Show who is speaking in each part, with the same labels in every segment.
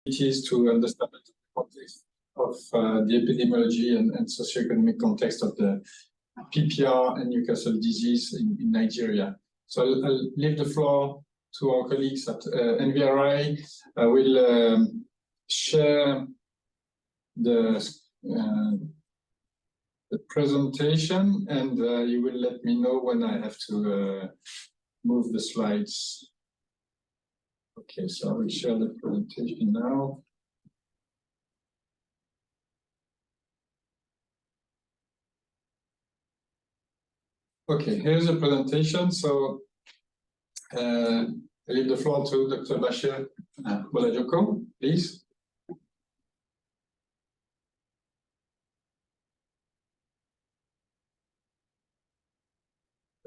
Speaker 1: is to understand the context of the epidemiology and socio-economic context of the PPR and Newcastle disease in Nigeria. So I'll leave the floor to our colleagues at NVRI. I will share the presentation, and you will let me know when I have to move the slides. Okay, so I will share the presentation now. Okay, here's the presentation. So I leave the floor to Dr. Bashir Bolajoko, please.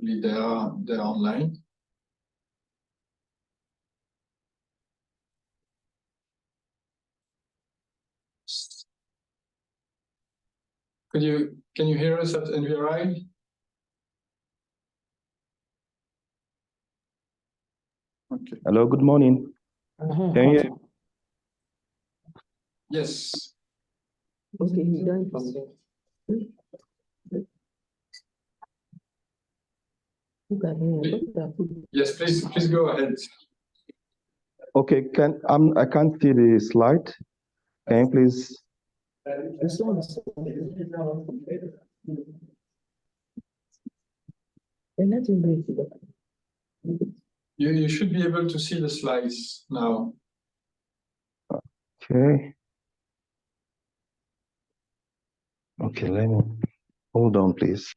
Speaker 1: They're online. Can you hear us at NVRI? Okay.
Speaker 2: Hello, good morning. Can you hear?
Speaker 1: Yes.
Speaker 3: Okay, you join from there.
Speaker 1: Yes, please go ahead.
Speaker 2: Okay, I can't see the slide. Can you please?
Speaker 1: You should be able to see the slides now.
Speaker 2: Okay. Okay, let me hold on, please.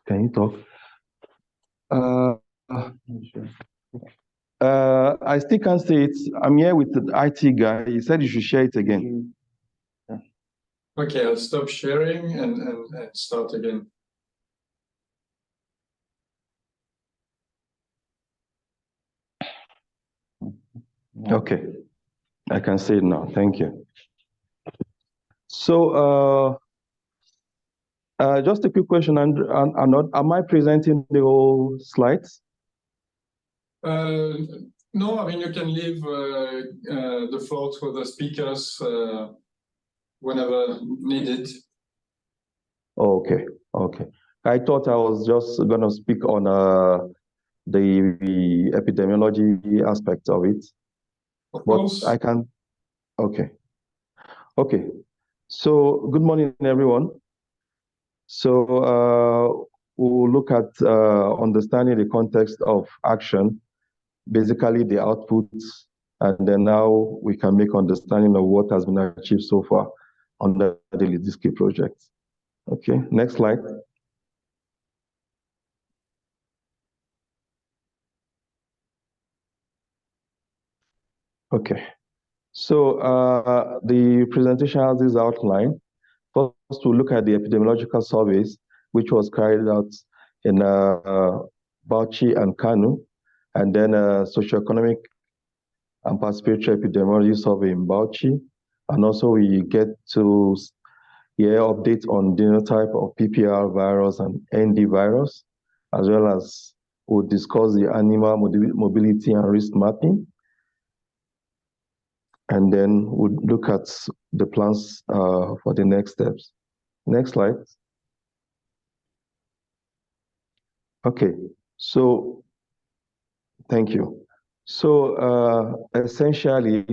Speaker 2: Can you talk? I still can't see it. I'm here with the IT guy. He said you should share it again.
Speaker 1: Okay, I'll stop sharing and start again.
Speaker 2: Okay, I can see it now. Thank you. So, just a quick question, am I presenting the whole slides?
Speaker 1: No, I mean, you can leave the floor to the speakers whenever needed.
Speaker 2: Okay, okay. I thought I was just going to speak on the epidemiology aspect of it.
Speaker 1: Of course.
Speaker 2: I can, okay. Okay, so good morning, everyone. So we'll look at understanding the context of action, basically the outputs, and then now we can make understanding of what has been achieved so far under the LIDISKI project. Okay, next slide. Okay, so the presentation has this outline. First, we'll look at the epidemiological surveys, which was carried out in Bauchi and Kano, and then a socio-economic and participatory epidemiology survey in Bauchi. And also we get to hear updates on genotype of PPR virus and ND virus, as well as we'll discuss the animal mobility and risk mapping. And then we'll look at the plans for the next steps. Next slide. Okay, so thank you. So essentially,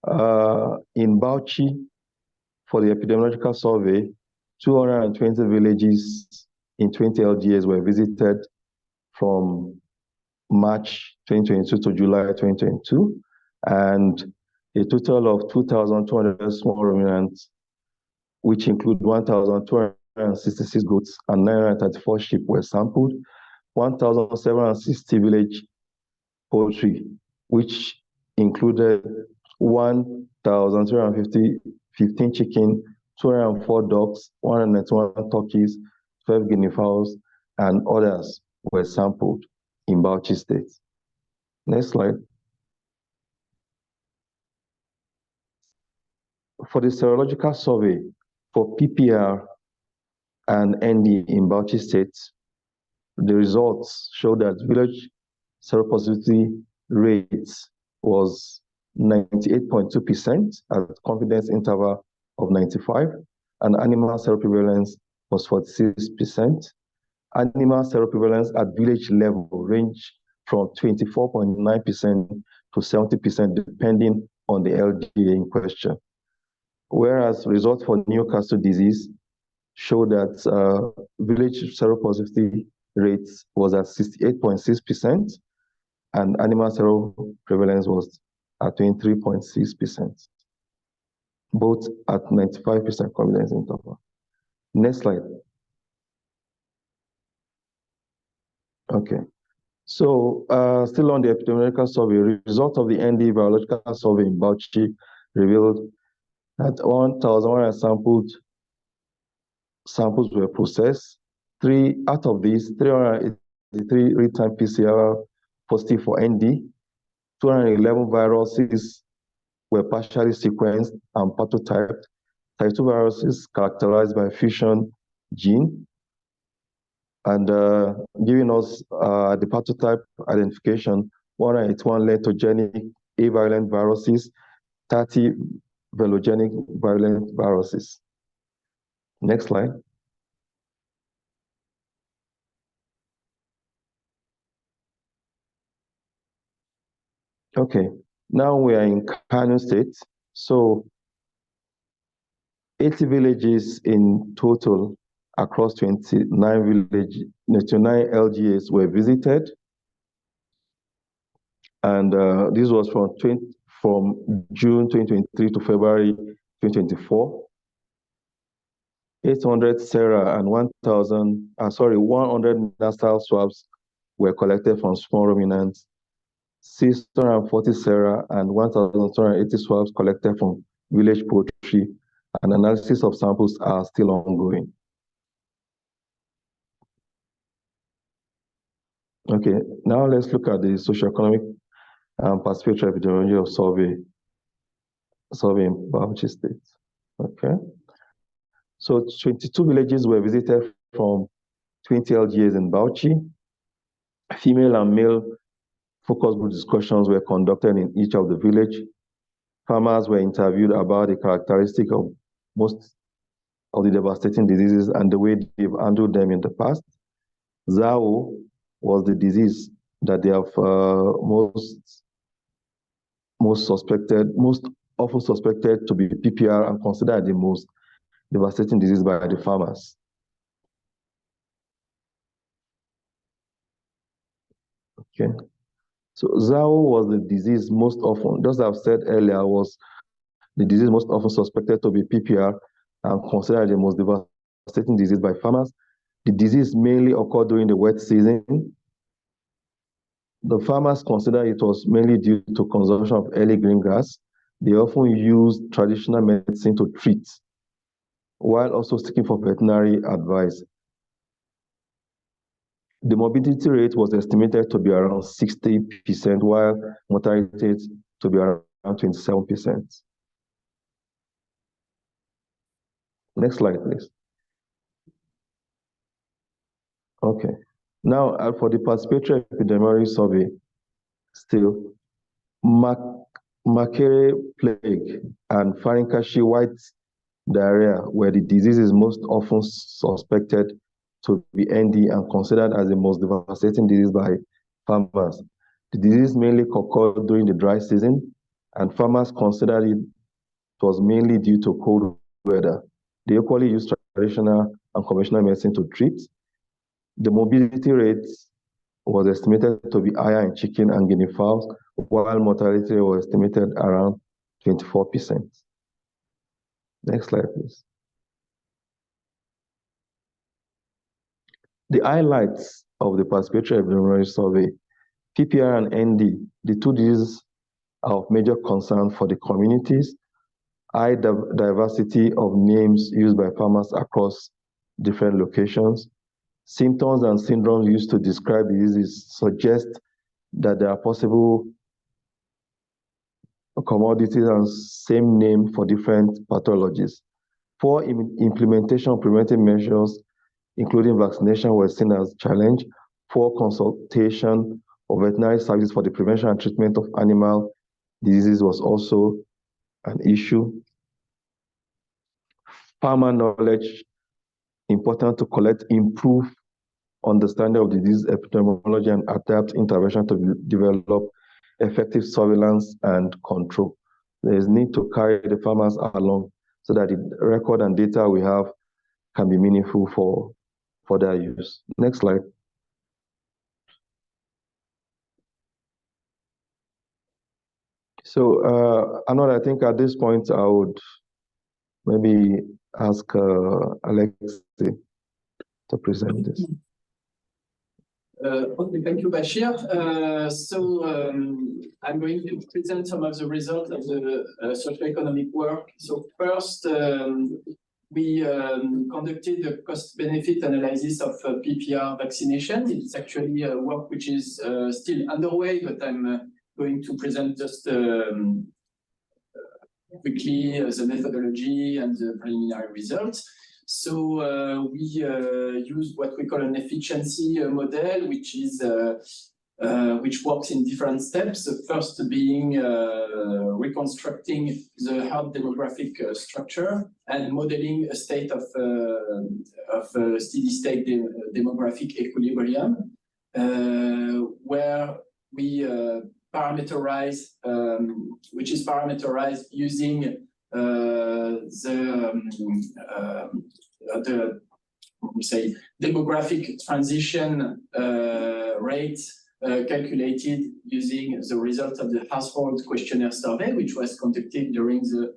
Speaker 2: in Bauchi, for the epidemiological survey, 220 villages in 20 LGAs were visited from March 2022 to July 2022, and a total of 2,200 small ruminants, which include 1,266 goats and 934 sheep were sampled, 1,760 village poultry, which included 1,315 chicken, 204 ducks, 191 turkeys, 12 guinea fowls, and others were sampled in Bauchi State. Next slide. For the serological survey for PPR and ND in Bauchi State, the results show that village seropositivity rates was 98.2% at confidence interval of 95, and animal seroprevalence was 46%. Animal seroprevalence at village level ranged from 24.9% to 70%, depending on the LDA in question. Whereas results for Newcastle disease show that village seropositivity rates was at 68.6%, and animal seroprevalence was at 23.6%, both at 95% confidence interval. Next slide. Okay. So still on the epidemiological survey, results of the ND biological survey in Bauchi revealed that 1,100 samples were processed. Out of these, 383 real-time PCR positive for ND, 211 viruses were partially sequenced and pathotyped, 32 viruses characterized by fusion gene, and giving us the pathotype identification, 181 lethogenic avirulent viruses, 30 velogenic virulent viruses. Next slide. Okay, now we are in Kano State. So 80 villages in total across 29 LGAs were visited. And this was from June 2023 to February 2024. 800 sera and 100 nasal swabs were collected from small ruminants. 640 sera and 1,280 swabs collected from village poultry, and analysis of samples are still ongoing. Okay, now let's look at the socio-economic and participatory epidemiology of survey in Bauchi State. Okay, so 22 villages were visited from 20 LGAs in Bauchi. Female and male focus group discussions were conducted in each of the village. Farmers were interviewed about the characteristics of most of the devastating diseases and the way they've handled them in the past. ZAO was the disease that they have most often suspected to be PPR and considered the most devastating disease by the farmers. Okay. So ZAO was the disease most often, just as I've said earlier, was the disease most often suspected to be PPR and considered the most devastating disease by farmers. The disease mainly occurred during the wet season. The farmers consider it was mainly due to consumption of early green grass. They often used traditional medicine to treat, while also seeking for veterinary advice. The morbidity rate was estimated to be around 60%, while mortality rate to be around 27%. Next slide, please. Okay. Now, for the participatory epidemiology survey, still, Makere plague and Farinkashi white diarrhea were the diseases most often suspected to be ND and considered as the most devastating disease by farmers. The disease mainly occurred during the dry season, and farmers considered it was mainly due to cold weather. They equally used traditional and conventional medicine to treat. The morbidity rate was estimated to be higher in chicken and guinea fowls, while mortality was estimated around 24%. Next slide, please. The highlights of the participatory epidemiology survey, PPR and ND, the two diseases are of major concern for the communities. High diversity of names used by farmers across different locations. symptoms and syndromes used to describe diseases suggest that there are possible commodities and same name for different pathologies. Poor implementation of preventive measures, including vaccination, were seen as a challenge. Poor consultation of veterinary services for the prevention and treatment of animal diseases was also an issue. Farmer knowledge, important to collect, improve understanding of the disease epidemiology and adapt intervention to develop effective surveillance and control. There is need to carry the farmers along so that the record and data we have can be meaningful for their use. Next slide. So Anand, I think at this point I would maybe ask Alexi to present this.
Speaker 4: Okay, thank you, Bashir. I'm going to present some of the results of the socio-economic work. So first, we conducted a cost-benefit analysis of PPR vaccination. It's actually a work which is still underway, but I'm going to present just quickly the methodology and the preliminary results. So we use what we call an efficiency model, which is which works in different steps. The first being reconstructing the herd demographic structure and modeling a state of steady state demographic equilibrium, where we parameterize, which is parameterized using the demographic transition rate calculated using the result of the household questionnaire survey, which was conducted during the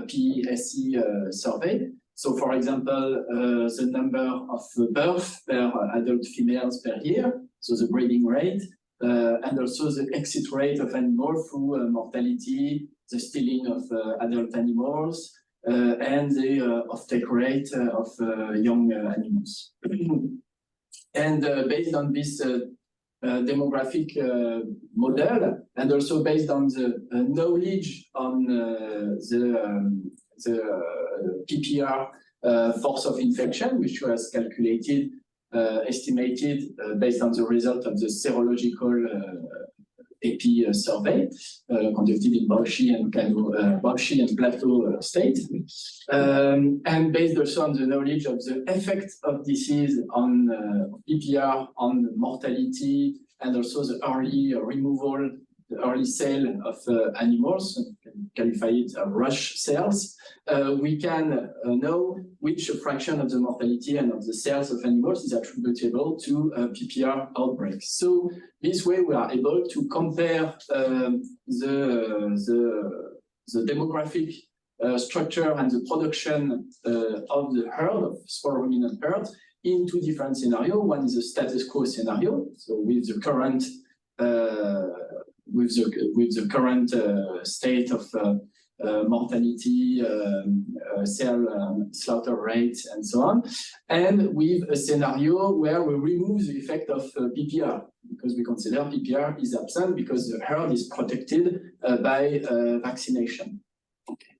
Speaker 4: PESE survey. So, for example, the number of births per adult females per year, so the breeding rate, and also the exit rate of animals through mortality, the stealing of adult animals, and the offtake rate of young animals. And based on this demographic model, and also based on the knowledge on the PPR force of infection, which was calculated, estimated based on the result of the serological AP survey conducted in Bauchi and Plateau state, and based also on the knowledge of the effect of disease on PPR on mortality, and also the early removal, the early sale of animals, qualify it as rush sales. We can know which fraction of the mortality and of the sales of animals is attributable to PPR outbreaks. So this way we are able to compare the demographic structure and the production of the herd, of small ruminant herd, in two different scenarios. One is a status quo scenario, so with the current state of mortality, slaughter rates, and so on, and with a scenario where we remove the effect of PPR, because we consider PPR is absent because the herd is protected by vaccination. Okay.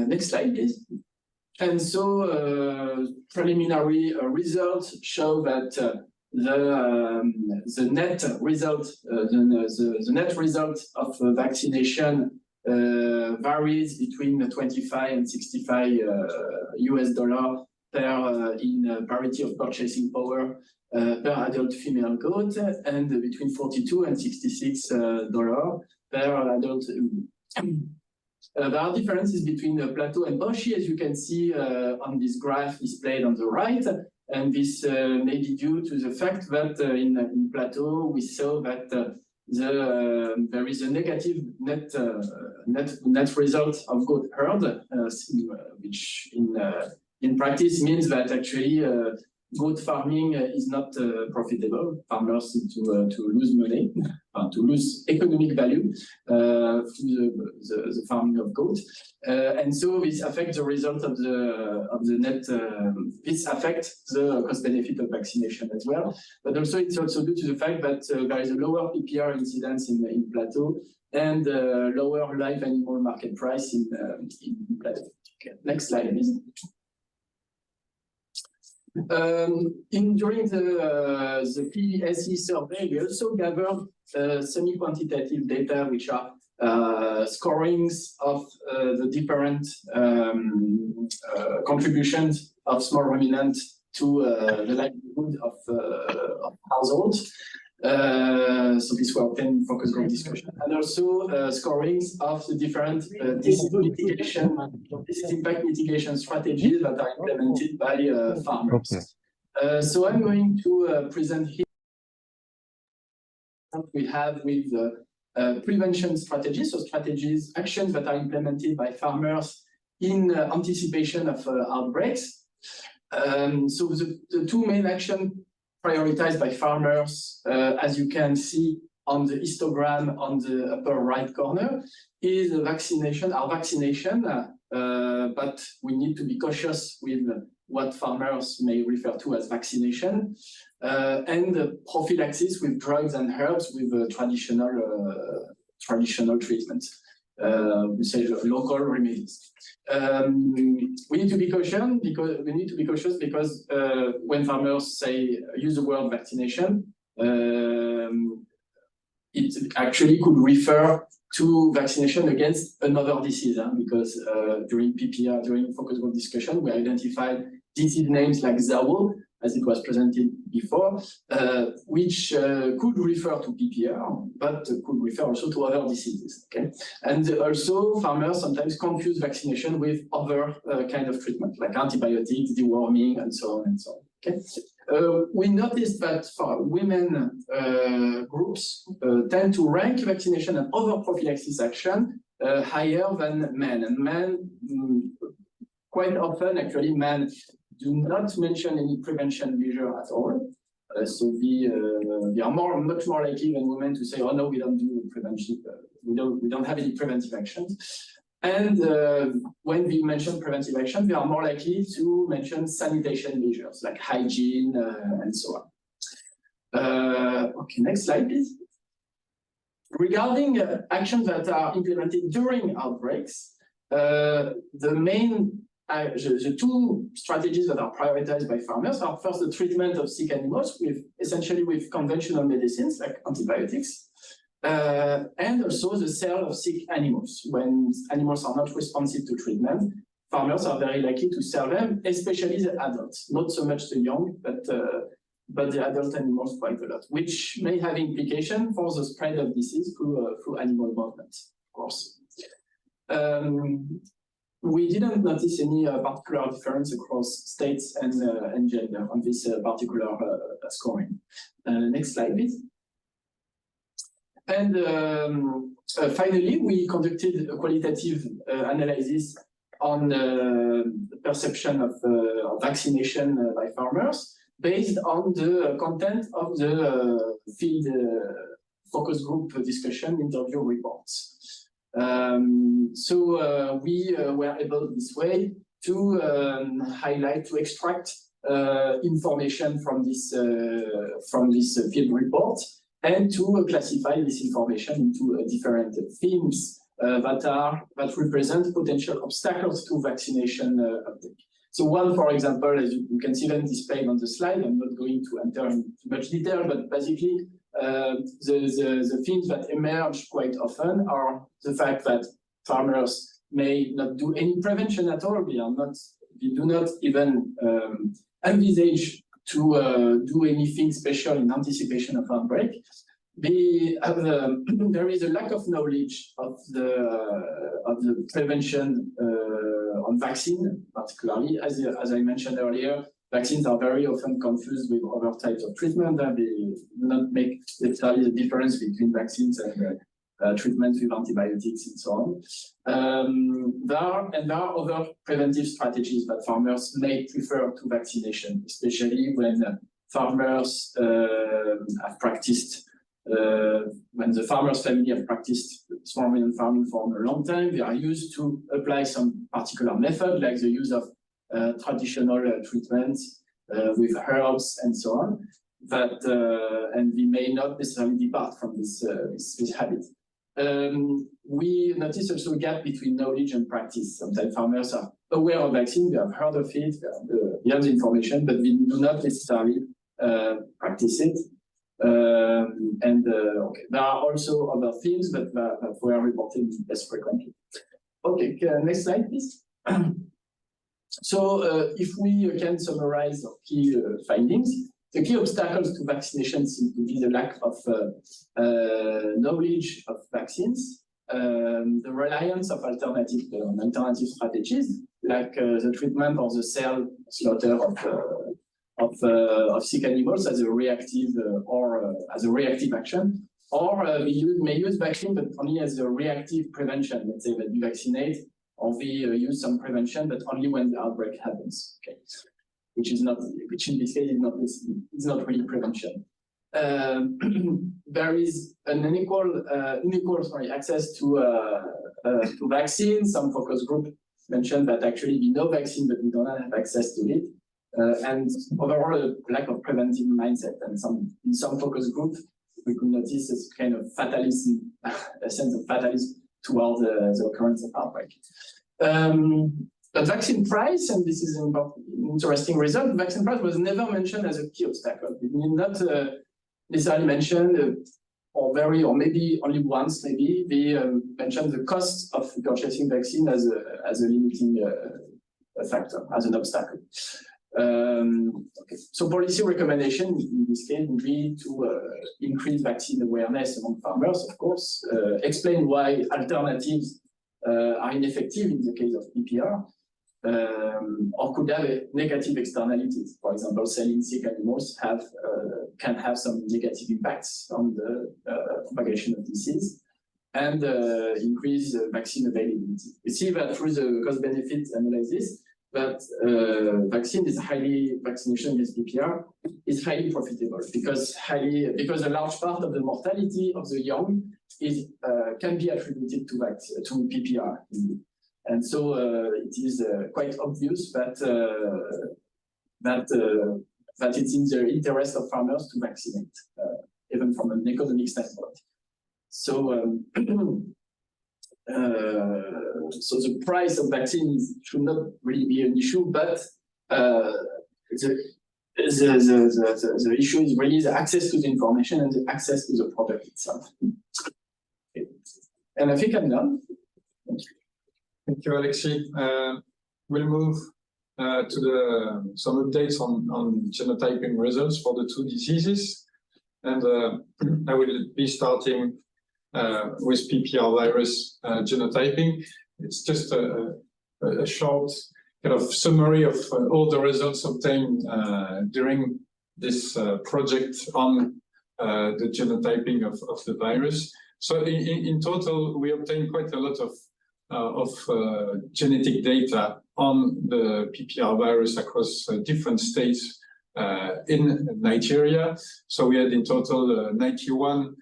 Speaker 4: Next slide, please. And so preliminary results show that the net result of vaccination varies between 25 and 65 US dollar per in parity of purchasing power per adult female goat, and between 42 and 66 dollar per adult. There are differences between Plateau and Bauchi, as you can see on this graph displayed on the right. And this may be due to the fact that in Plateau, we saw that there is a negative net result of goat herd, which in practice means that actually goat farming is not profitable. Farmers need to lose money, to lose economic value through the farming of goat, and so this affects the result of the net. This affects the cost benefit of vaccination as well, but also it's also due to the fact that there is a lower PPR incidence in plateau and lower live animal market price in plateau. Okay, next slide, please. During the PSE survey, we also gathered semi-quantitative data, which are scorings of the different contributions of small ruminants to the livelihood of households. So this were 10 focus group discussion, and also scorings of the different disease impact mitigation strategies that are implemented by farmers. Okay. So I'm going to present here what we have with prevention strategies, so strategies, actions that are implemented by farmers in anticipation of outbreaks. So the two main actions prioritized by farmers, as you can see on the histogram on the upper right corner, is vaccination, but we need to be cautious with what farmers may refer to as vaccination, and prophylaxis with drugs and herbs with traditional treatments, we say local remedies. We need to be cautious because when farmers use the word vaccination, it actually could refer to vaccination against another disease, because during PPR, during focus group discussion, we identified disease names like ZAWO, as it was presented before, which could refer to PPR, but could refer also to other diseases. Okay, and also farmers sometimes confuse vaccination with other kind of treatment, like antibiotics, deworming, and so on and so on. Okay, we noticed that for women groups tend to rank vaccination and other prophylaxis action higher than men, and men quite often actually men do not mention any prevention measure at all. So we are much more likely than women to say, oh no, we don't do prevention, we don't have any preventive actions. And when we mention preventive action, we are more likely to mention sanitation measures like hygiene and so on. Okay, next slide, please. Regarding actions that are implemented during outbreaks, the two strategies that are prioritized by farmers are first the treatment of sick animals essentially with conventional medicines like antibiotics, and also the sale of sick animals. When animals are not responsive to treatment, farmers are very likely to sell them, especially the adults, not so much the young, but the adult animals quite a lot, which may have implication for the spread of disease through animal movement, of course. We didn't notice any particular difference across states and gender on this particular scoring. Next slide, please. And finally, we conducted a qualitative analysis on the perception of vaccination by farmers based on the content of the field focus group discussion interview reports. So we were able this way to extract information from this field report and to classify this information into different themes that represent potential obstacles to vaccination uptake. So one, for example, as you can see them displayed on the slide, I'm not going to enter into much detail, but basically the themes that emerge quite often are the fact that farmers may not do any prevention at all. We do not even envisage to do anything special in anticipation of outbreak. There is a lack of knowledge of the prevention on vaccine, particularly as I mentioned earlier. Vaccines are very often confused with other types of treatment, and they do not make necessarily the difference between vaccines treatments with antibiotics and so on. There are other preventive strategies that farmers may prefer to vaccination, especially when farmers have practiced, when the farmer's family have practiced small ruminant farming for a long time. They are used to apply some particular method, like the use of traditional treatments with herbs and so on. And we may not necessarily depart from this habit. We notice also a gap between knowledge and practice. Sometimes farmers are aware of vaccine, they have heard of it, they have the information, but we do not necessarily practice it. Okay. There are also other things that were reported less frequently. Okay, next slide, please. So if we can summarize our key findings, the key obstacles to vaccination seem to be the lack of knowledge of vaccines, the reliance of alternative strategies, like the treatment or the cell slaughter of sick animals as a reactive as a reactive action, or we may use vaccine but only as a reactive prevention. Let's say that we vaccinate or we use some prevention, but only when the outbreak happens. Okay. Which in this case is not really prevention. There is an unequal access to vaccines. Some focus group mentioned that actually we know vaccine, but we don't have access to it. And overall, a lack of preventive mindset. And in some focus group, we could notice this kind of fatalism, a sense of fatalism towards the occurrence of outbreak. But vaccine price, and this is an interesting result, vaccine price was never mentioned as a key obstacle. It did not necessarily mention, or maybe only once, maybe, they mentioned the cost of purchasing vaccine as a limiting factor, as an obstacle. Okay. So policy recommendation in this case would be to increase vaccine awareness among farmers, of course, explain why alternatives are ineffective in the case of PPR, or could have negative externalities. For example, selling sick animals can have some negative impacts on the propagation of disease, and increase vaccine availability. We see that through the cost-benefit analysis, that vaccination against PPR is highly profitable because a large part of the mortality of the young can be attributed to PPR. And so it is quite obvious that it's in the interest of farmers to vaccinate, even from an economic standpoint. So so the price of vaccines should not really be an issue, but the issue is really the access to the information and the access to the product itself. Okay. And I think I'm done. Thank you.
Speaker 1: Thank you, Alexis. We'll move to some updates on genotyping results for the two diseases. And I will be starting with PPR virus genotyping. It's just a short kind of summary of all the results obtained during this project on the genotyping of the virus. So in total, we obtained quite a lot of genetic data on the PPR virus across different states in Nigeria. So we had in total 91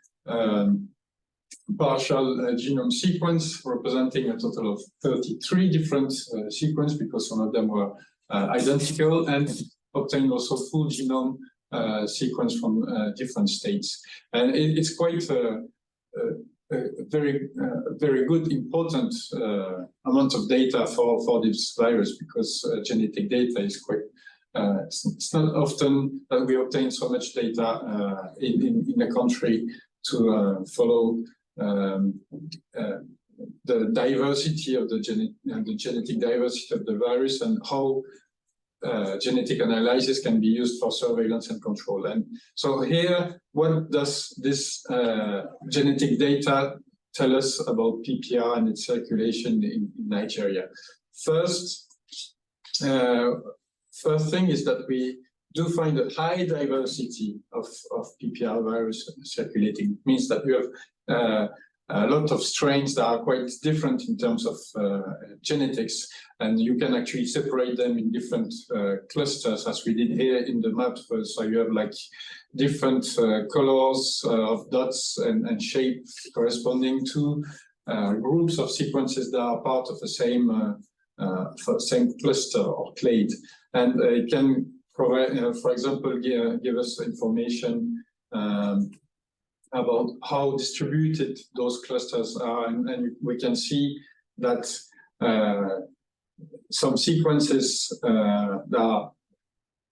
Speaker 1: partial genome sequence, representing a total of 33 different sequences, because some of them were identical, and obtained also full genome sequence from different states. And it's quite a very good, important amount of data for this virus, because genetic data is quite, it's not often that we obtain so much data in a country to follow the diversity of the genetic diversity of the virus, and how genetic analysis can be used for surveillance and control. And so here, what does this genetic data tell us about PPR and its circulation in Nigeria? First thing is that we do find a high diversity of PPR virus circulating. It means that we have a lot of strains that are quite different in terms of genetics, and you can actually separate them in different clusters, as we did here in the map. So you have like different colors of dots and shape corresponding to groups of sequences that are part of the same cluster or clade, and it can provide, for example, give us information about how distributed those clusters are, and we can see that some sequences that are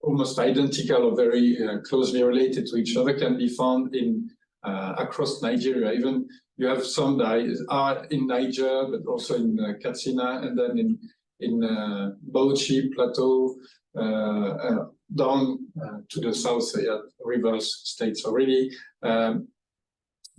Speaker 1: almost identical or very closely related to each other can be found in across Nigeria. Even you have some that are in Niger, but also in Katsina, and then in Bauchi Plateau, down to the south at Rivers State. So really,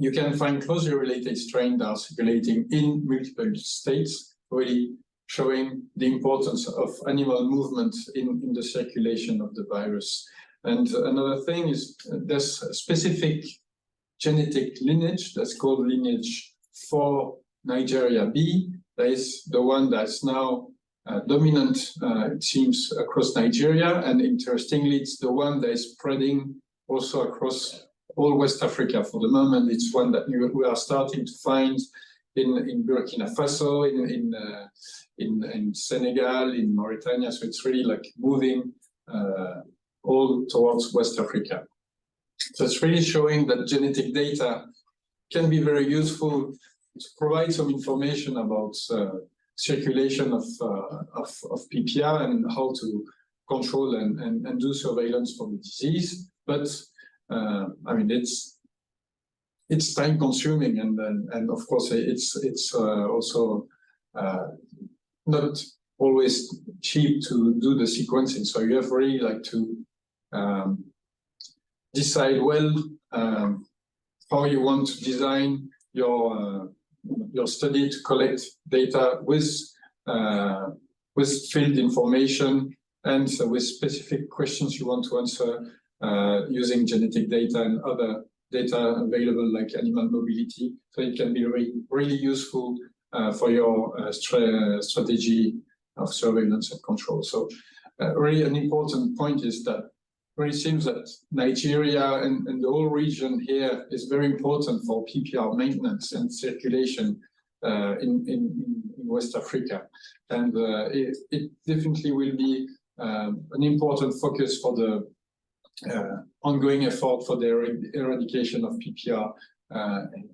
Speaker 1: you can find closely related strains that are circulating in multiple states, really showing the importance of animal movement in the circulation of the virus. And another thing is there's a specific genetic lineage that's called lineage 4 Nigeria B. That is the one that's now dominant, it seems, across Nigeria. And interestingly, it's the one that is spreading also across all West Africa. For the moment, it's one that we are starting to find in Burkina Faso, in Senegal, in Mauritania. So it's really like moving all towards West Africa. So it's really showing that genetic data can be very useful to provide some information about circulation of PPR and how to control and do surveillance for the disease. But I mean, it's time consuming, and of course it's also not always cheap to do the sequencing. So you have really like to decide well how you want to design your study to collect data with field information and with specific questions you want to answer using genetic data and other data available like animal mobility. So it can be really useful for your strategy of surveillance and control. So really an important point is that it really seems that Nigeria and the whole region here is very important for PPR maintenance and circulation in West Africa. And it definitely will be an important focus for the ongoing effort for the eradication of PPR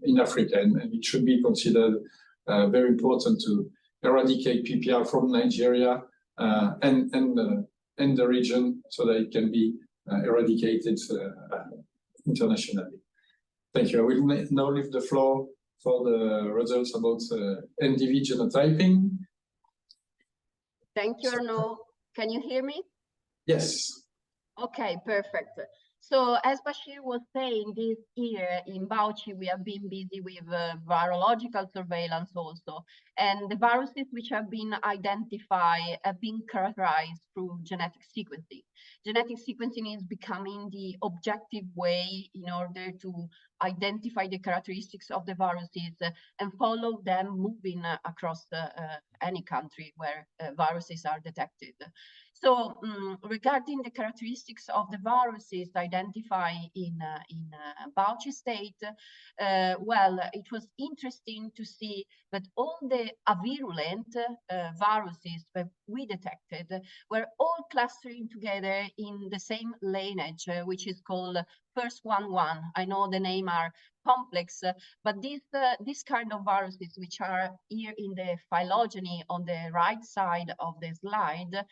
Speaker 1: in Africa. And it should be considered very important to eradicate PPR from Nigeria and the region so that it can be eradicated internationally. Thank you. I will now leave the floor for the results about NDV genotyping.
Speaker 5: Thank you, Arnaud. Can you hear me?
Speaker 1: Yes.
Speaker 5: Okay, perfect. So as Bashir was saying, this year in Bauchi, we have been busy with virological surveillance also. And the viruses which have been identified have been characterized through genetic sequencing. Genetic sequencing is becoming the objective way in order to identify the characteristics of the viruses and follow them moving across any country where viruses are detected. So regarding the characteristics of the viruses identified in Bauchi state, well, it was interesting to see that all the avirulent viruses that we detected were all clustering together in the same lineage, which is called FIRST11. I know the name are complex, but this kind of viruses, which are here in the phylogeny on the right side of the slide,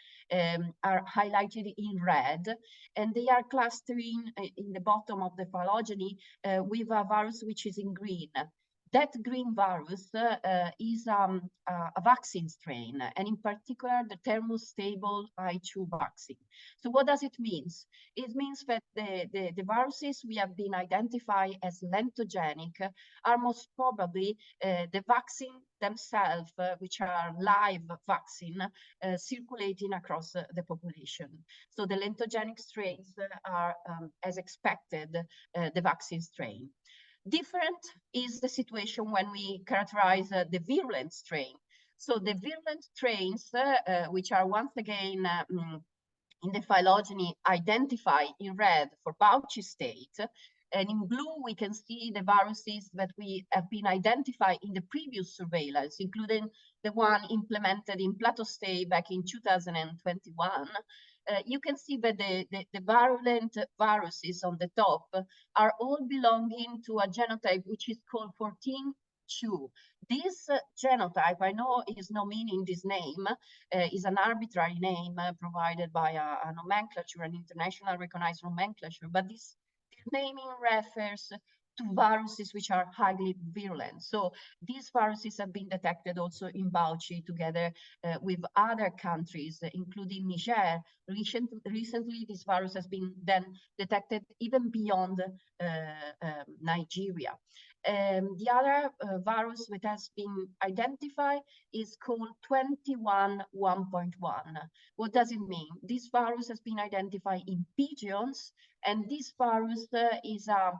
Speaker 5: are highlighted in red, and they are clustering in the bottom of the phylogeny with a virus which is in green. That green virus is a vaccine strain, and in particular the thermostable I2 vaccine. So what does it mean? It means that the viruses we have been identified as lentogenic are most probably the vaccine themselves, which are live vaccine circulating across the population. So the lentogenic strains are, as expected, the vaccine strain. Different is the situation when we characterize the virulent strain. So the virulent strains, which are once again in the phylogeny identified in red for Bauchi state, and in blue we can see the viruses that we have been identified in the previous surveillance, including the one implemented in Plateau State back in 2021. You can see that the virulent viruses on the top are all belonging to a genotype which is called 14-2. This genotype, I know is no meaning this name, is an arbitrary name provided by a nomenclature, an international recognized nomenclature, but this naming refers to viruses which are highly virulent. So these viruses have been detected also in Bauchi together with other countries, including Niger. Recently, this virus has been then detected even beyond Nigeria. The other virus that has been identified is called 21-1.1. What does it mean? This virus has been identified in pigeons, and this virus is a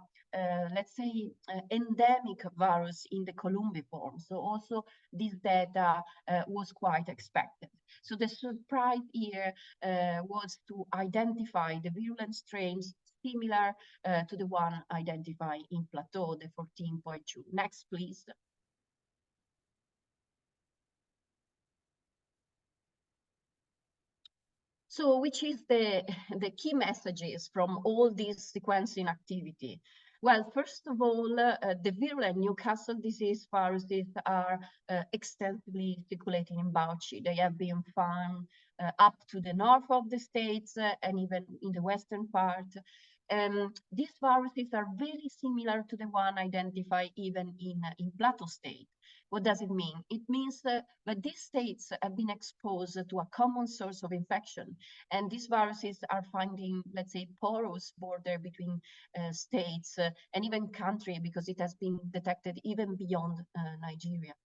Speaker 5: let's say, endemic virus in the columbiform. So also this data was quite expected. So the surprise here was to identify the virulent strains similar to the one identified in Plateau, the 14.2. Next, please. So which is the key messages from all this sequencing activity? Well, first of all, the virulent Newcastle disease viruses are extensively circulating in Bauchi. They have been found up to the north of the states and even in the western part. These viruses are very similar to the one identified even in Plateau State. What does it mean? It means that these states have been exposed to a common source of infection, and these viruses are finding, let's say, porous border between states and even country, because it has been detected even beyond Nigeria.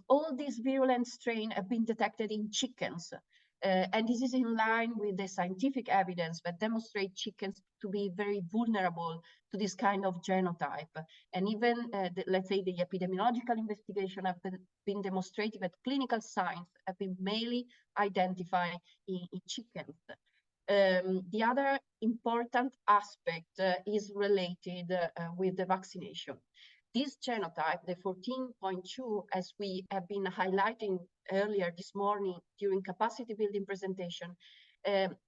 Speaker 5: All these virulent strains have been detected in chickens. And this is in line with the scientific evidence that demonstrate chickens to be very vulnerable to this kind of genotype. And even, let's say, the epidemiological investigation have been demonstrated that clinical signs have been mainly identified in chickens. The other important aspect is related with the vaccination. This genotype, the 14.2, as we have been highlighting earlier this morning during capacity building presentation,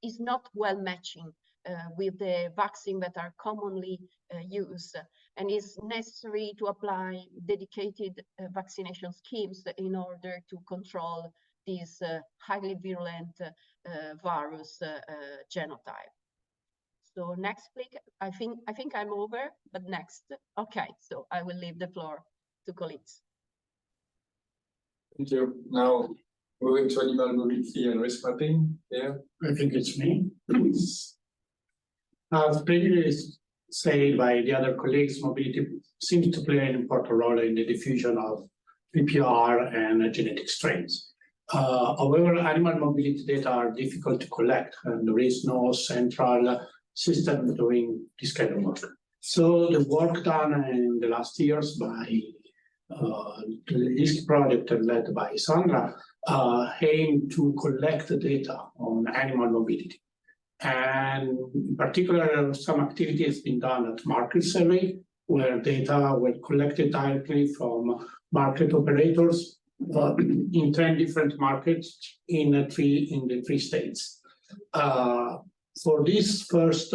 Speaker 5: is not well matching with the vaccine that are commonly used, and is necessary to apply dedicated vaccination schemes in order to control this highly virulent virus genotype. So next, please. I think I'm over, but next. Okay, so I will leave the floor to colleagues.
Speaker 1: Thank you. Now moving to animal mobility and risk mapping. Yeah,
Speaker 6: I think it's me. As previously said by the other colleagues, mobility seems to play an important role in the diffusion of PPR and genetic strains. However, animal mobility data are difficult to collect, and there is no central system doing this kind of work. So the work done in the last years by the LIDISKI project led by Sandra aimed to collect the data on animal mobility. And in particular, some activity has been done at market survey, where data were collected directly from market operators in 10 different markets in the three states. For this first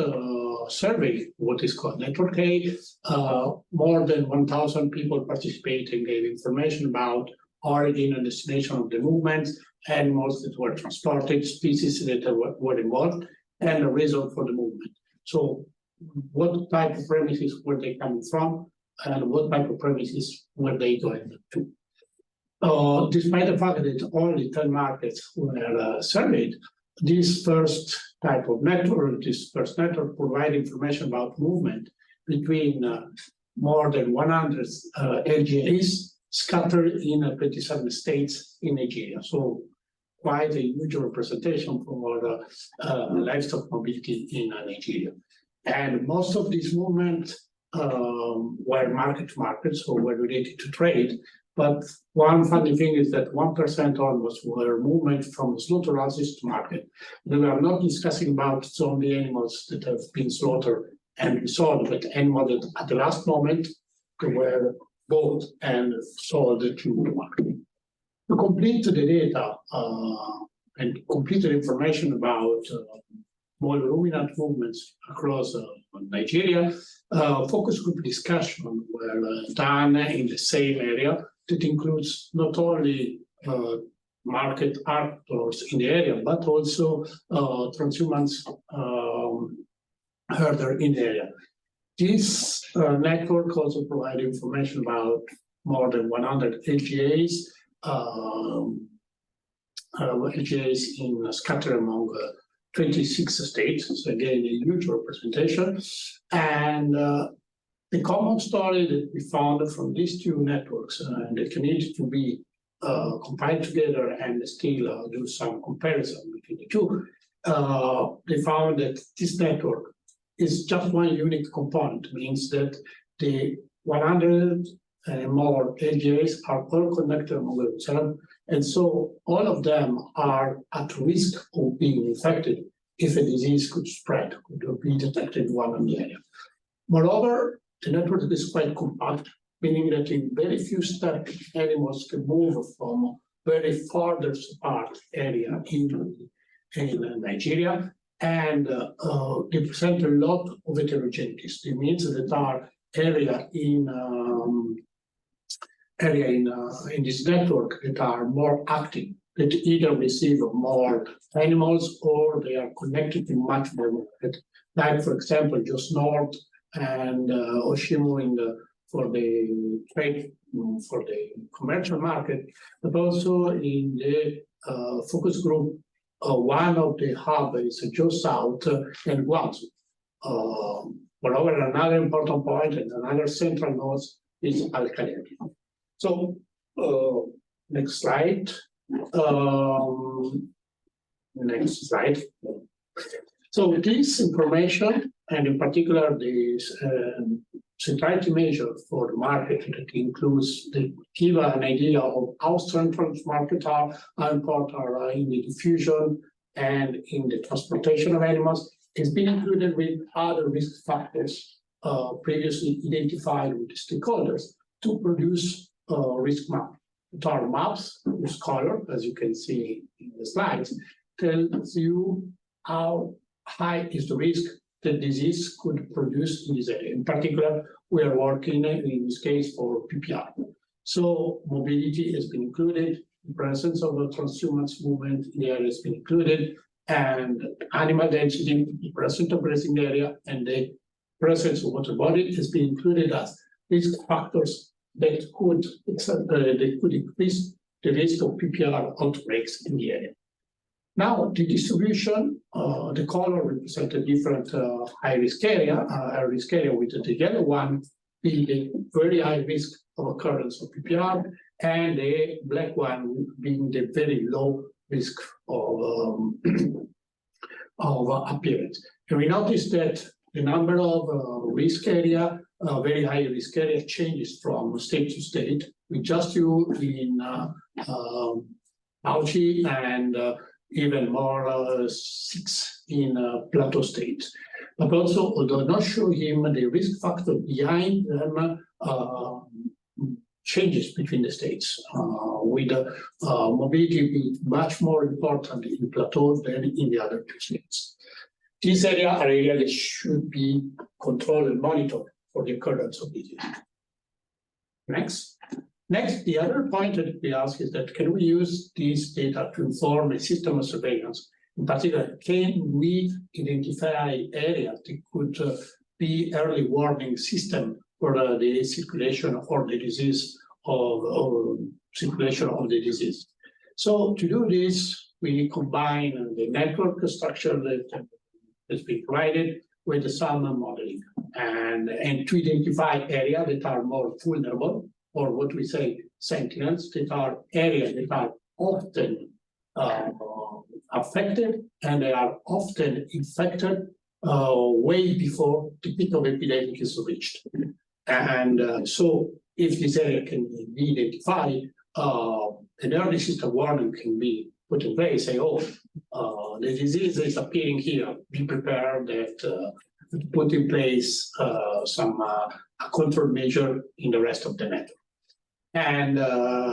Speaker 6: survey, what is called Network A, more than 1,000 people participated and gave information about origin and destination of the movements, animals that were transported, species that were involved, and the reason for the movement. So what type of premises were they coming from, and what type of premises were they going to? Despite the fact that only 10 markets were surveyed, this first type of network, provide information about movement between more than 100 LGAs scattered in 27 states in Nigeria. So quite a huge representation for livestock mobility in Nigeria. And most of these movements were market to market, so were related to trade. But one funny thing is that 1% almost were movement from slaughterhouses to market. We are not discussing about zombie animals that have been slaughtered and sold, but animals that at the last moment were bought and sold to the market. To complete the data and complete the information about small ruminant movements across Nigeria, focus group discussion were done in the same area. That includes not only market actors in the area, but also transhumans herder in the area. This network also provides information about more than 100 LGAs, LGAs in scattered among 26 states. So again, a huge representation. And the common story that we found from these two networks that need to be compiled together and still do some comparison between the two, they found that this network is just one unique component, means that the 100 and more LGAs are all connected among themselves, and so all of them are at risk of being infected if a disease could spread, could be detected one on the area. Moreover, the network is quite compact, meaning that in very few steps, animals can move from very farther apart area in Nigeria, and they present a lot of heterogeneity. It means that there are area in this network that are more active, that either receive more animals or they are connected to much more market. Like, for example, just north and Oshimu for the trade, for the commercial market, but also in the focus group, one of the hubs is just south and Guangzhou. Moreover, another important point and another central node is Al-Khalil. So, next slide. Next slide. So this information, and in particular this centrality measure for the market that includes the give an idea of how central markets are, how important are in the diffusion and in the transportation of animals, has been included with other risk factors previously identified with the stakeholders to produce risk map. The are maps with color, as you can see in the slides, tells you how high is the risk that disease could produce in this area. In particular, we are working in this case for PPR. So mobility has been included, the presence of the transhumans movement in the area has been included, and animal density, the presence of grazing area, and the presence of water body has been included as risk factors that could increase the risk of PPR outbreaks in the area. Now, the distribution, the color represents a different high-risk area, with the yellow one being the very high risk of occurrence of PPR, and the black one being the very low risk of appearance. And we noticed that the number of risk area, very high risk area, changes from state to state. We just do in Bauchi and even more 6 in plateau states. But also, although not show him the risk factor behind them, changes between the states, with mobility being much more important in plateau than in the other 2 states. This area are areas that should be controlled and monitored for the occurrence of disease. Next, the other point that we ask is that can we use this data to inform a system of surveillance? In particular, can we identify areas that could be early warning system for the circulation of the disease or circulation of the disease? So to do this, we combine the network structure that has been provided with some modeling and to identify areas that are more vulnerable, or what we say sentinels, that are areas that are often affected and they are often infected way before the peak of epidemic is reached. And so if this area can be identified, an early system warning can be put in place, say, oh, the disease is appearing here, be prepared that put in place some control measure in the rest of the network. And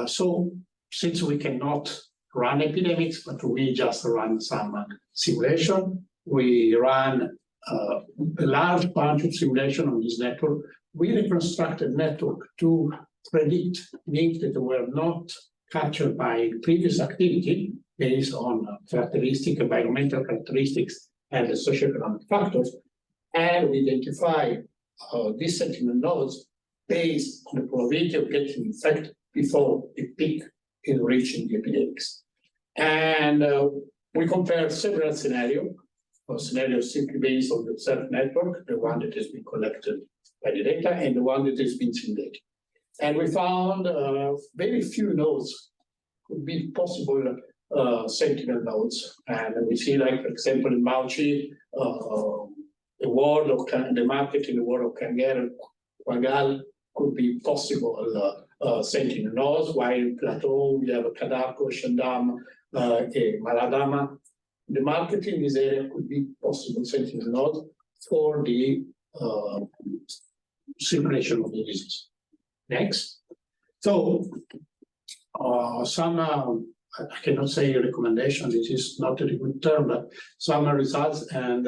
Speaker 6: so since we cannot run epidemics, but we just run some simulation, we run a large bunch of simulation on this network. We reconstructed network to predict links that were not captured by previous activity based on characteristic, environmental characteristics, and the socio-economic factors, and we identify these sentinel nodes based on the probability of getting infected before the peak in reaching the epidemics. And we compare several scenarios, scenarios simply based on the observed network, the one that has been collected by the data, and the one that has been simulated. And we found very few nodes could be possible sentinel nodes. And we see, like, for example, in Bauchi, the market in the world of Kangar, Quagal could be possible sentinel nodes, while in Plateau we have Kadako, Shandam, Maladama. The market in this area could be possible sentinel nodes for the circulation of the disease. Next. So some, I cannot say recommendation, this is not a good term, but some results and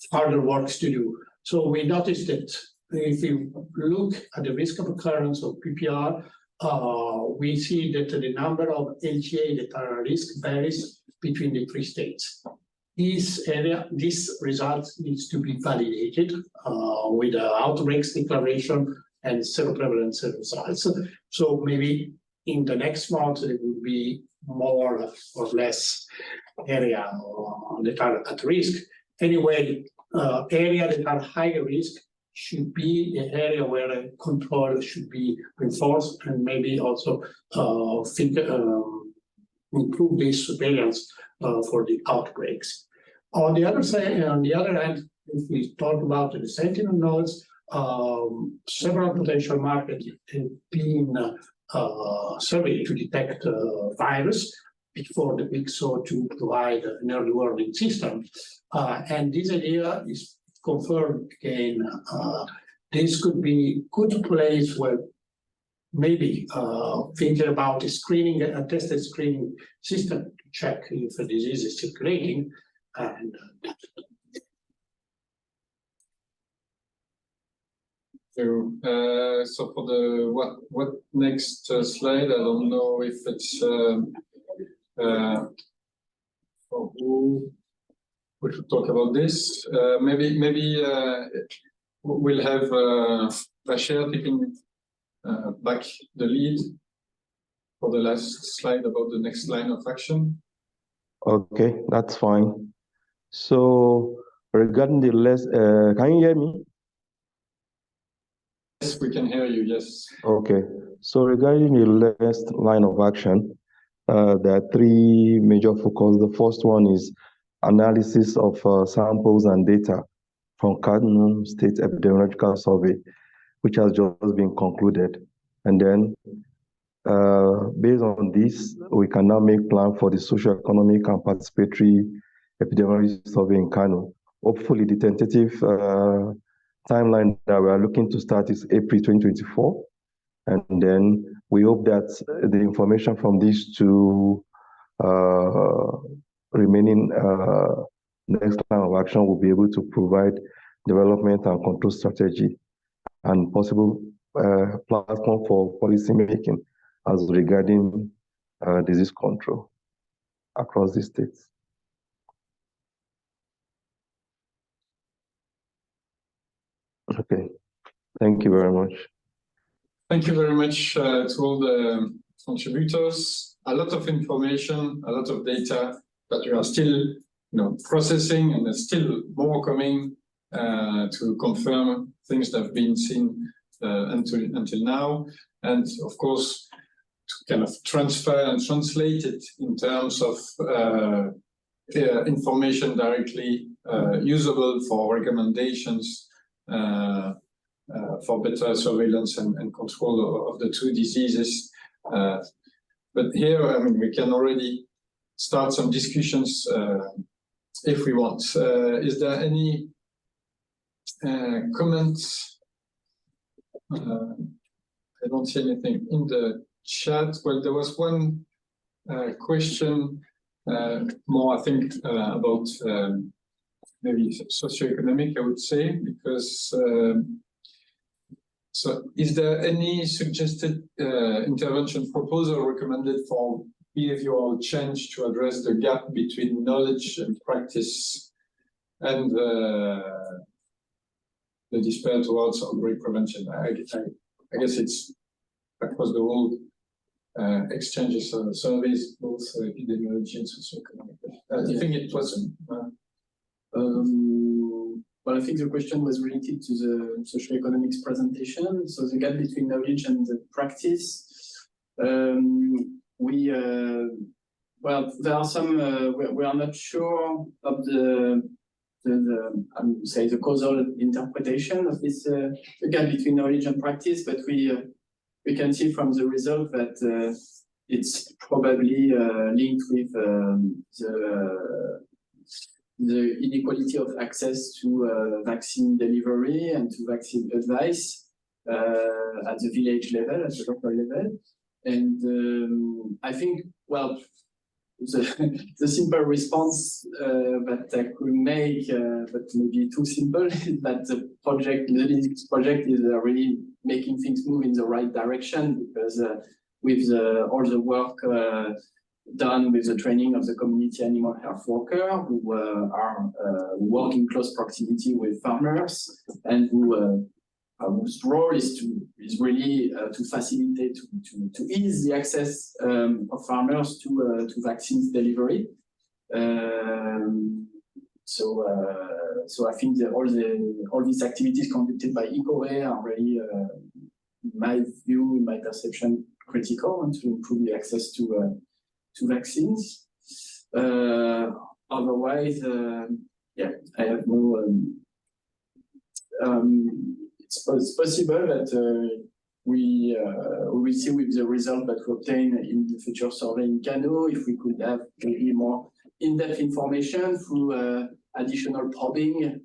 Speaker 6: further works to do. So we noticed that if you look at the risk of occurrence of PPR, we see that the number of LGA that are at risk varies between the 3 states. This result needs to be validated with the outbreaks declaration and seroprevalence results. So maybe in the next month, there will be more or less area that are at risk. Anyway, areas that are high risk should be an area where control should be reinforced, and maybe also improve this surveillance for the outbreaks. On the other side, on the other hand, if we talk about the sentinel nodes, several potential markets have been surveyed to detect virus before the peak, so to provide an early warning system. And this idea is confirmed again. This could be good place where maybe thinking about a screening, a tested screening system to check if a disease is circulating. And
Speaker 1: so for the what next slide, I don't know if it's for who we should talk about this. Maybe we'll have Bashir taking back the lead for the last slide about the next line of action.
Speaker 2: Okay, that's fine. So regarding the less, can you hear me?
Speaker 1: Yes, we can hear you, yes.
Speaker 2: Okay, so regarding the last line of action, there are 3 major focus. The first one is analysis of samples and data from Kano State Epidemiological Survey, which has just been concluded. And then based on this, we can now make plan for the socio-economic and participatory epidemiology survey in Kano. Hopefully the tentative timeline that we are looking to start is April 2024. And then we hope that the information from these 2 remaining next line of action will be able to provide development and control strategy and possible platform for policy making as regarding disease control across the states. Okay, thank you very much.
Speaker 1: Thank you very much to all the contributors. A lot of information, a lot of data that we are still processing, and there's still more coming to confirm things that have been seen until now. And of course, to kind of transfer and translate it in terms of information directly usable for recommendations for better surveillance and control of the two diseases. But here, I mean, we can already start some discussions if we want. Is there any comments? I don't see anything in the chat. Well, there was one question more, I think, about maybe socio-economic, I would say, because so is there any suggested intervention proposal recommended for behavioral change to address the gap between knowledge and practice and the despair towards outbreak prevention? I guess it's across the world exchanges of surveys, both epidemiology and socio-economic. I think it was.
Speaker 4: Well, I think the question was related to the socio-economics presentation. So the gap between knowledge and the practice. Well, there are some. We are not sure of the say the causal interpretation of this the gap between knowledge and practice, but we can see from the result that it's probably linked with the inequality of access to vaccine delivery and to vaccine advice at the village level, at the local level. And I think, well, the simple response that I could make, but maybe too simple, is that the LIDISKI project is really making things move in the right direction, because with all the work done with the training of the community animal health worker who are work in close proximity with farmers, and whose role is really to facilitate, to ease the access of farmers to vaccines delivery. So I think all these activities conducted by ICORE are really, in my view, in my perception, critical, and to improve the access to vaccines. Otherwise, yeah, I have no. It's possible that we will see with the result that we obtain in the future survey in Kano, if we could have maybe more in-depth information through additional probing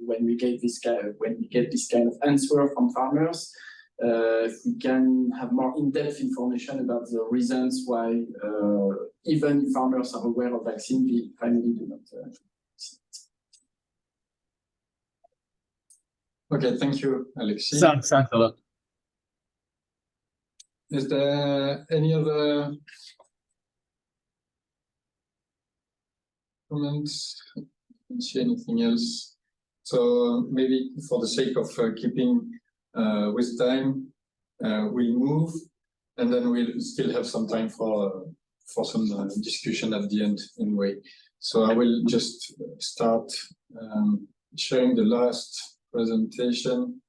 Speaker 4: when we get this kind of answer from farmers. If we can have more in-depth information about the reasons why, even if farmers are aware of vaccine, they finally do not.
Speaker 1: Okay, thank you, Alexis.
Speaker 7: Thanks a lot.
Speaker 1: Is there any other comments? I don't see anything else. So maybe for the sake of keeping with time, we'll move, and then we'll still have some time for some discussion at the end anyway. So I will just start sharing the last presentation.